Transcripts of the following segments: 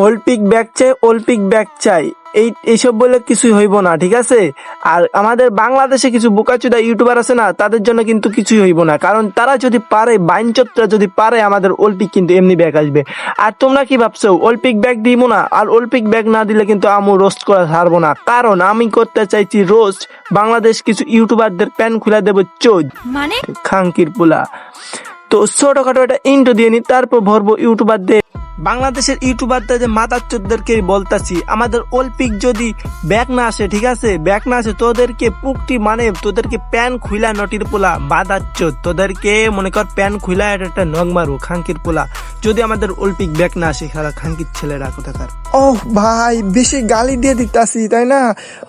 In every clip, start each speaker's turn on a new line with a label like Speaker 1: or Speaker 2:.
Speaker 1: Olympic bag চাই এইসব বলে কিছুই হইব না, ঠিক আছে। আর আমাদের বাংলাদেশে কিছু বোকাচোদা ইউটিউবার আছে না, তাদের জন্য কিন্তু কিছুই হইব না, কারণ তারা যদি পারে, বাইনচোদরা যদি পারে, আমাদের অলিম্পিক কিন্তু এমনি ব্যাগ আসবে। আর তোমরা কি ভাবছো অলিম্পিক ব্যাগ দিব না? আর অলিম্পিক ব্যাগ না দিলে কিন্তু আমি রোস্ট করা ছাড়বো না, কারণ আমি করতে চাইছি রোস্ট বাংলাদেশ কিছু ইউটিউবারদের প্যান খুলে দেবো চোদ
Speaker 2: মানে
Speaker 1: খাঙ্কির পোলা। তো ছোটখাটো একটা ইন্টো দিয়ে নি, তারপর ভরবো ইউটিউবারদের। বাংলাদেশের ইউটিউবারদের যে মাথার চোদ্দেরকে বলতাছি, আমাদের অলিম্পিক যদি ব্যাক না আসে, ঠিক আছে, ব্যাক না আসে, তোদেরকে পুকটি মানে তোদেরকে প্যান খুইলা নটির পোলা বাদার চোদ, তোদেরকে মনে কর প্যান খুইলা একটা নখ মারু খাঙ্কির পোলা, যদি আমাদের অলিম্পিক ব্যাক না আসে। খারা খাঙ্কির ছেলেরা কোথাকার।
Speaker 3: ও ভাই, বেশি গালি দিয়ে দিতাছি তাই না?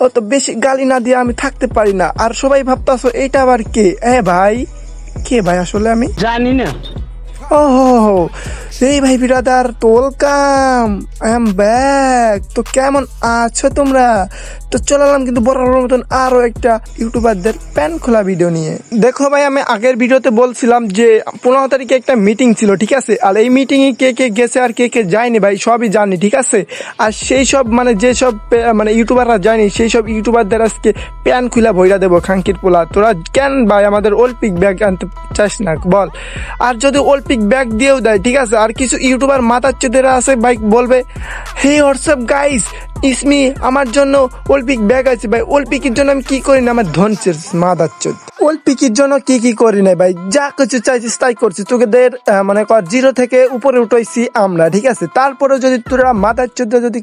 Speaker 3: ও তো বেশি গালি না দিয়ে আমি থাকতে পারি না। আর সবাই ভাবতাছো এটা আবার কে? ভাই কে ভাই? আসলে আমি
Speaker 4: জানি না।
Speaker 3: ও এই ভাই বিরাদার, ওয়েলকাম, আই এম ব্যাক। তো কেমন আছো তোমরা? তো চলালাম কিন্তু বরাবর মতন আরো একটা ইউটিউবারদের প্যান খোলা ভিডিও নিয়ে। দেখো ভাই, আমি আগের ভিডিওতে বলছিলাম যে 15 তারিখে একটা মিটিং ছিল, ঠিক আছে। আর এই মিটিং এ কে কে গেছে আর কে কে যায়নি ভাই সবই জানি, ঠিক আছে। আর সেই সব মানে যেসব মানে ইউটিউবাররা যায়নি, সেই সব ইউটিউবারদের আজকে প্যান খুলা ভইরা দেবো খাঙ্কির পোলা। তোরা কেন ভাই আমাদের অলিম্পিক ব্যাগ আনতে চাস না বল? আর যদি অলিম্পিক ব্যাগ দিয়েও দেয়, ঠিক আছে, আর কিছু ইউটিউবার মাথার চোদেরা আছে ভাই, বলবে হে হোয়াটসঅ্যাপ গাইস ইসমি, আমার জন্য অলিম্পিক ব্যাগ আছে ভাই। অলিম্পিকের জন্য আমি কি করি না, আমার ধনচের মাথার চোদ। অলিম্পিকের জন্য কি করি না ভাই, যা কিছু চাইছিস তাই করছি। তোদের মানে কর 0 থেকে উপরে উঠাইছি আমরা, ঠিক আছে। তারপরে যদি তোরা মাথার চোদে যদি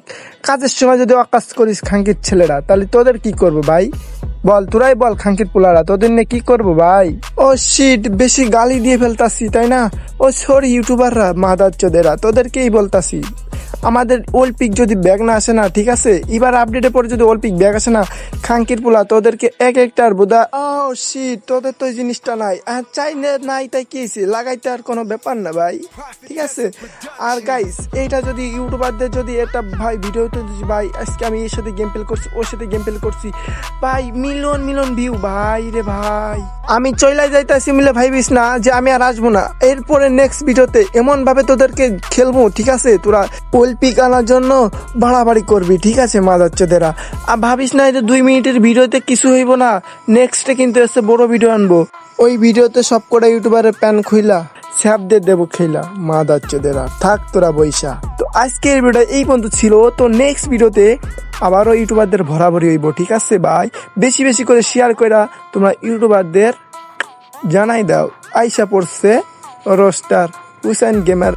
Speaker 3: কাজের সময় যদি অকাজ করিস খাঙ্কির ছেলেরা, তাহলে তোদের কি করবো ভাই? বল, তোরাই বল খাঙ্কির পোলারা, তোদের নিয়ে কি করবো ভাই? ও শিট, বেশি গালি দিয়ে ফেলতাছি তাই না? ও সরি ইউটিউবাররা মাদার চোদেরা, তোদেরকেই বলতাছি, আমাদের অলিম্পিক যদি ব্যাগ না আসে না, ঠিক আছে, এবার আপডেটে পরে যদি অলিম্পিক ব্যাগ আসে না, খাঙ্কির পোলা তোদেরকে এক একটার বোধা। ও শিট, তোদের তো এই জিনিসটা নাই। আর চাই নাই তাই কি হয়েছে, লাগাইতে আর কোনো ব্যাপার না ভাই, ঠিক আছে। আর গাইস, এইটা যদি ইউটিউবারদের যদি একটা ভাই ভিডিওতে ভাই আজকে আমি এর সাথে গেম প্লে করছি, ওর সাথে গেম প্লে করছি ভাই, মিলিয়ন ভিউ ভাই রে ভাই, আমি চইলাই যাইতাছি মিলে ভাইবিস না যে আমি আর আসবো না। এরপরে নেক্সট ভিডিওতে এমন ভাবে তোদেরকে খেলবো, ঠিক আছে, তোরা অলিম্পিক আনার জন্য বাড়াবাড়ি করবি, ঠিক আছে মাদার চোদেরা। আর ভাবিস না যে 2 মিনিটের ভিডিওতে কিছু হইব না, নেক্সটে কিন্তু এসে বড় ভিডিও আনবো। ওই ভিডিওতে সব কটা ইউটিউবারের প্যান খুইলা স্যাপ দিয়ে দেবো খেলা মাদার চোদেরা। থাক তোরা বৈশা। তো আজকের ভিডিও এই পর্যন্ত ছিল। তো নেক্সট ভিডিওতে আবারও ইউটিউবারদের ভরাভরি হইব, ঠিক আছে ভাই। বেশি বেশি করে শেয়ার কইরা তোমরা ইউটিউবারদের জানাই দাও আইসা পড়ছে রোস্টার হুসাইন গেমার।